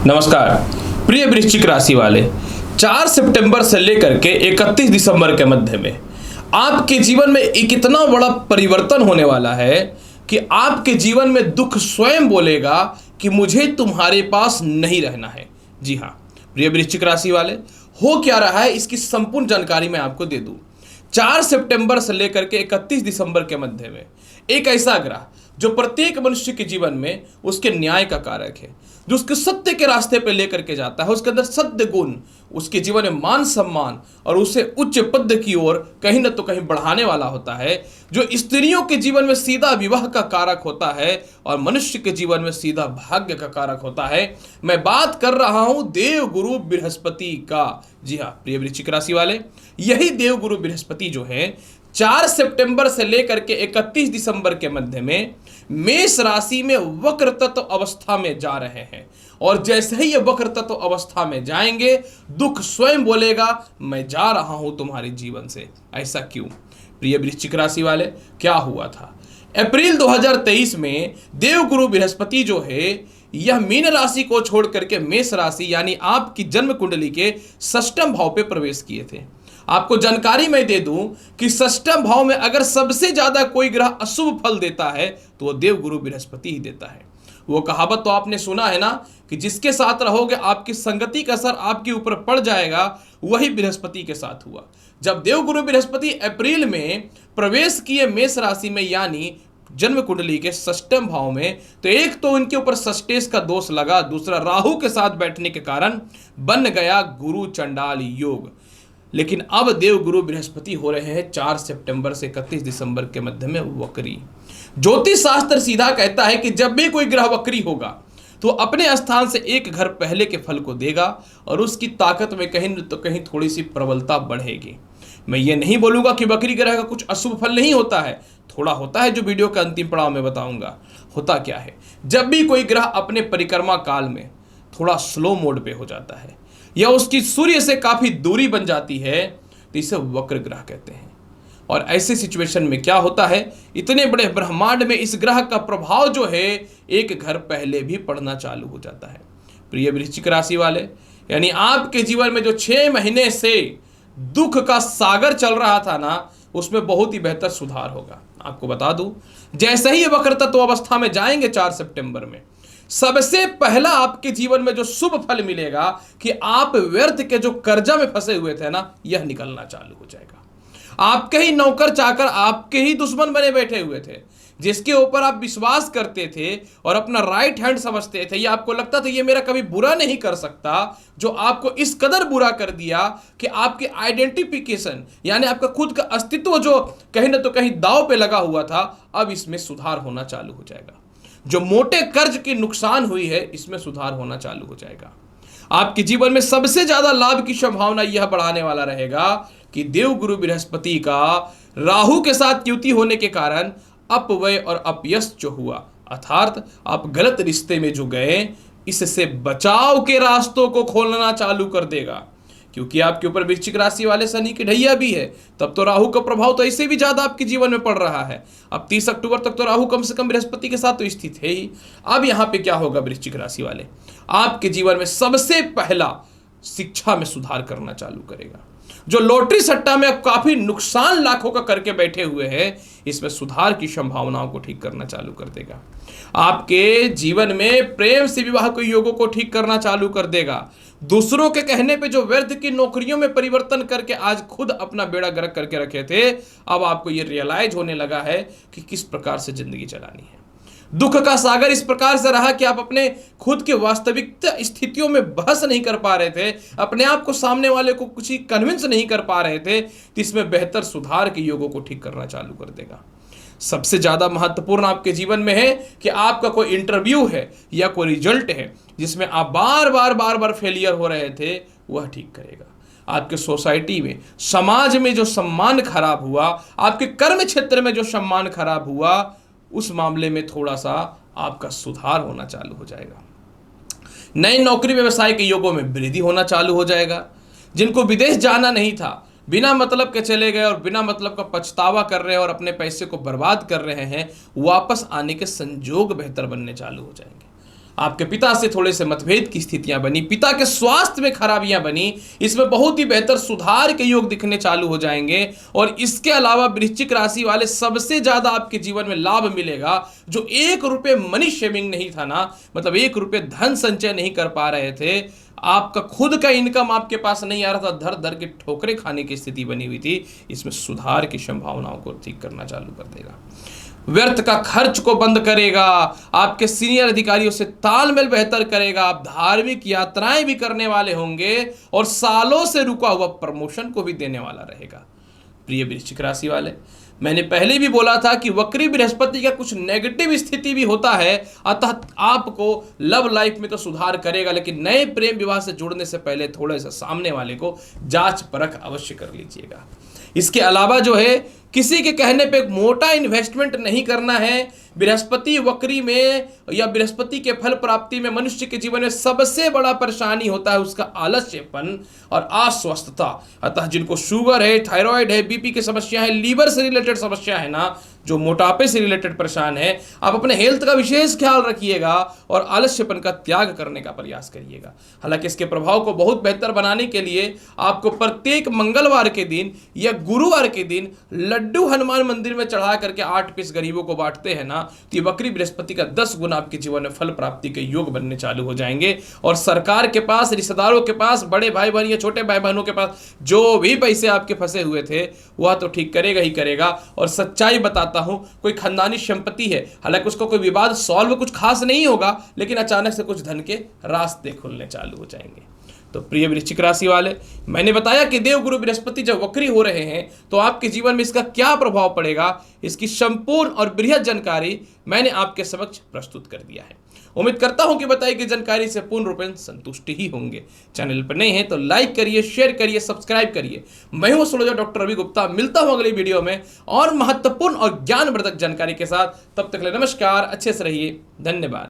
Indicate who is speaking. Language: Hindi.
Speaker 1: नमस्कार प्रिय वृश्चिक राशि वाले, 4 सितंबर से लेकर के 31 दिसंबर के मध्य में आपके जीवन में एक इतना बड़ा परिवर्तन होने वाला है कि आपके जीवन में दुख स्वयं बोलेगा कि मुझे तुम्हारे पास नहीं रहना है। जी हाँ प्रिय वृश्चिक राशि वाले, हो क्या रहा है इसकी संपूर्ण जानकारी मैं आपको दे दूं। 4 सितंबर से लेकर के 31 दिसंबर के मध्य में एक ऐसा ग्रह जो प्रत्येक मनुष्य के जीवन में उसके न्याय का कारक है, जो उसके सत्य के रास्ते पे लेकर के जाता है, उसके अंदर सत्य गुण, उसके जीवन में मान सम्मान और उसे उच्च पद की ओर कहीं न तो कहीं बढ़ाने वाला होता है, जो स्त्रियों के जीवन में सीधा विवाह का कारक होता है और मनुष्य के जीवन में सीधा भाग्य का कारक होता है। मैं बात कर रहा हूं देव गुरु बृहस्पति का। जी हाँ प्रिय वृश्चिक राशि वाले, यही देव गुरु बृहस्पति जो है 4 सितंबर से लेकर के 31 दिसंबर के मध्य में मेष राशि में वक्र तत्व अवस्था में जा रहे हैं और जैसे ही ये वक्र तत्व अवस्था में जाएंगे दुख स्वयं बोलेगा मैं जा रहा हूं तुम्हारे जीवन से। ऐसा क्यों प्रिय वृश्चिक राशि वाले, क्या हुआ था अप्रैल 2023 में देवगुरु बृहस्पति जो है यह मीन राशि को छोड़ करके मेष राशि यानी आपकी जन्म कुंडली के षष्ठम भाव पे प्रवेश किए थे। आपको जानकारी मैं दे दूं कि षष्ठम भाव में अगर सबसे ज्यादा कोई ग्रह अशुभ फल देता है तो वो देवगुरु बृहस्पति ही देता है। वो कहावत तो आपने सुना है ना कि जिसके साथ रहोगे आपकी संगति का असर आपके ऊपर पड़ जाएगा, वही बृहस्पति के साथ हुआ। जब देवगुरु बृहस्पति अप्रैल में प्रवेश किए मेष राशि में यानी जन्म कुंडली के षष्ठम भाव में, तो एक तो उनके ऊपर षष्टेश का दोष लगा, दूसरा राहु के साथ बैठने के कारण बन गया गुरु चंडाल योग। लेकिन अब देव गुरु बृहस्पति हो रहे हैं 4 सितंबर से 31 दिसंबर के मध्य में वक्री। ज्योतिष शास्त्र सीधा कहता है कि जब भी कोई ग्रह वक्री होगा तो अपने स्थान से एक घर पहले के फल को देगा और उसकी ताकत में कहीं तो कहीं थोड़ी सी प्रबलता बढ़ेगी। मैं ये नहीं बोलूंगा कि वक्री ग्रह का कुछ अशुभ फल नहीं होता है, थोड़ा होता है जो वीडियो के अंतिम पड़ाव में बताऊंगा। होता क्या है, जब भी कोई ग्रह अपने परिक्रमा काल में थोड़ा स्लो मोड पे हो जाता है या उसकी सूर्य से काफी दूरी बन जाती है तो इसे वक्र ग्रह कहते हैं। और ऐसे सिचुएशन में क्या होता है, इतने बड़े ब्रह्मांड में इस ग्रह का प्रभाव जो है एक घर पहले भी पड़ना चालू हो जाता है। प्रिय वृश्चिक राशि वाले, यानी आपके जीवन में जो 6 महीने से दुख का सागर चल रहा था ना, उसमें बहुत ही बेहतर सुधार होगा। आपको बता दूं, जैसे ही वक्र तत्व अवस्था में जाएंगे 4 सितंबर में, सबसे पहला आपके जीवन में जो शुभ फल मिलेगा कि आप व्यर्थ के जो कर्जा में फंसे हुए थे ना, यह निकलना चालू हो जाएगा। आपके ही नौकर चाकर आपके ही दुश्मन बने बैठे हुए थे, जिसके ऊपर आप विश्वास करते थे और अपना राइट हैंड समझते थे, या आपको लगता था ये मेरा कभी बुरा नहीं कर सकता, जो आपको इस कदर बुरा कर दिया कि आपकी आइडेंटिफिकेशन यानी आपका खुद का अस्तित्व जो कहीं ना तो कहीं दांव पे लगा हुआ था, अब इसमें सुधार होना चालू हो जाएगा। जो मोटे कर्ज की नुकसान हुई है इसमें सुधार होना चालू हो जाएगा। आपके जीवन में सबसे ज्यादा लाभ की संभावना यह बढ़ाने वाला रहेगा कि देवगुरु बृहस्पति का राहु के साथ युति होने के कारण अपव्यय और अपयश जो हुआ, अर्थात आप गलत रिश्ते में जो गए, इससे बचाव के रास्तों को खोलना चालू कर देगा। क्योंकि आपके ऊपर वृश्चिक राशि वाले शनि की ढैया भी है, तब तो राहु का प्रभाव तो ऐसे भी ज्यादा आपके जीवन में पड़ रहा है। अब 30 अक्टूबर तक तो राहु कम से कम बृहस्पति के साथ तो स्थित है ही। अब यहाँ पे क्या होगा वृश्चिक राशि वाले, आपके जीवन में सबसे पहला शिक्षा में सुधार करना चालू करेगा। जो लॉटरी सट्टा में काफी नुकसान लाखों का करके बैठे हुए हैं, इसमें सुधार की संभावनाओं को ठीक करना चालू कर देगा। आपके जीवन में प्रेम से विवाह के योगों को ठीक करना चालू कर देगा। दूसरों के कहने पे जो व्यर्थ की नौकरियों में परिवर्तन करके आज खुद अपना बेड़ा गर्क करके रखे थे, अब आपको ये रियलाइज होने लगा है कि किस प्रकार से जिंदगी चलानी है। दुख का सागर इस प्रकार से रहा कि आप अपने खुद के वास्तविक स्थितियों में बहस नहीं कर पा रहे थे, अपने आप को सामने वाले को कुछ ही कन्विंस नहीं कर पा रहे थे, तो इसमें बेहतर सुधार के योगों को ठीक करना चालू कर देगा। सबसे ज्यादा महत्वपूर्ण आपके जीवन में है कि आपका कोई इंटरव्यू है या कोई रिजल्ट है जिसमें आप बार बार फेलियर हो रहे थे, वह ठीक करेगा। आपके सोसाइटी में, समाज में जो सम्मान खराब हुआ, आपके कर्म क्षेत्र में जो सम्मान खराब हुआ, उस मामले में थोड़ा सा आपका सुधार होना चालू हो जाएगा। नए नौकरी व्यवसाय के योगों में वृद्धि होना चालू हो जाएगा। जिनको विदेश जाना नहीं था, बिना मतलब के चले गए और बिना मतलब का पछतावा कर रहे हैं और अपने पैसे को बर्बाद कर रहे हैं, वापस आने के संजोग बेहतर बनने चालू हो जाएंगे। आपके पिता से थोड़े से मतभेद की स्थितियां बनी, पिता के स्वास्थ्य में खराबियां बनी, इसमें बहुत ही बेहतर सुधार के योग दिखने चालू हो जाएंगे। और इसके अलावा वृश्चिक राशि वाले सबसे ज्यादा आपके जीवन में लाभ मिलेगा। जो 1 रुपये मनी शेविंग नहीं था ना, मतलब 1 रुपये धन संचय नहीं कर पा रहे थे, आपका खुद का इनकम आपके पास नहीं आ रहा था, धर धर के ठोकरें खाने की स्थिति बनी हुई थी, इसमें सुधार की संभावनाओं को ठीक करना चालू कर देगा। व्यर्थ का खर्च को बंद करेगा, आपके सीनियर अधिकारियों से तालमेल बेहतर करेगा, आप धार्मिक यात्राएं भी करने वाले होंगे और सालों से रुका हुआ प्रमोशन को भी देने वाला रहेगा। प्रिय वृश्चिक राशि वाले, मैंने पहले भी बोला था कि वक्री बृहस्पति का कुछ नेगेटिव स्थिति भी होता है, अतः आपको लव लाइफ में तो सुधार करेगा, लेकिन नए प्रेम विवाह से जुड़ने से पहले थोड़े से सामने वाले को जांच परख अवश्य कर लीजिएगा। इसके अलावा जो है, किसी के कहने पे मोटा इन्वेस्टमेंट नहीं करना है। बृहस्पति वक्री में या बृहस्पति के फल प्राप्ति में मनुष्य के जीवन में सबसे बड़ा परेशानी होता है उसका आलस्यपन और अस्वस्थता। अतः जिनको शुगर है, थायराइड है, बीपी की समस्या है, लीवर से रिलेटेड समस्या है ना, जो मोटापे से रिलेटेड परेशान है, आप अपने हेल्थ का विशेष ख्याल रखिएगा और आलस्यपन का त्याग करने का प्रयास करिएगा। हालांकि इसके प्रभाव को बहुत बेहतर बनाने के लिए आपको प्रत्येक मंगलवार के दिन या गुरुवार के दिन लड्डू हनुमान मंदिर में चढ़ा करके 8 पीस गरीबों को बांटते हैं ना, तो ये वक्री बृहस्पति का 10 गुना आपके जीवन में फल प्राप्ति के योग बनने चालू हो जाएंगे। और सरकार के पास, रिश्तेदारों के पास, बड़े भाई बहन या छोटे भाई बहनों के पास जो भी पैसे आपके फंसे हुए थे वह तो ठीक करेगा ही करेगा। और सच्चाई बताता हूं, कोई खानदानी संपत्ति है, हालांकि उसका कोई विवाद सॉल्व कुछ खास नहीं होगा, लेकिन अचानक से कुछ धन के रास्ते खुलने चालू हो जाएंगे। तो प्रिय वृश्चिक राशि वाले, मैंने बताया कि देवगुरु बृहस्पति जब वक्री हो रहे हैं तो आपके जीवन में इसका क्या प्रभाव पड़ेगा, इसकी संपूर्ण और बृहद जानकारी मैंने आपके समक्ष प्रस्तुत कर दिया है। उम्मीद करता हूं कि बताई गई जानकारी से पूर्ण रूपेण संतुष्ट ही होंगे। चैनल पर नए हैं तो लाइक करिए, शेयर करिए, सब्सक्राइब करिए। मैं हूं एस्ट्रोलॉजर डॉक्टर रवि गुप्ता, मिलता हूं अगली वीडियो में और महत्वपूर्ण और ज्ञानवर्धक जानकारी के साथ। तब तक के लिए नमस्कार, अच्छे से रहिए, धन्यवाद।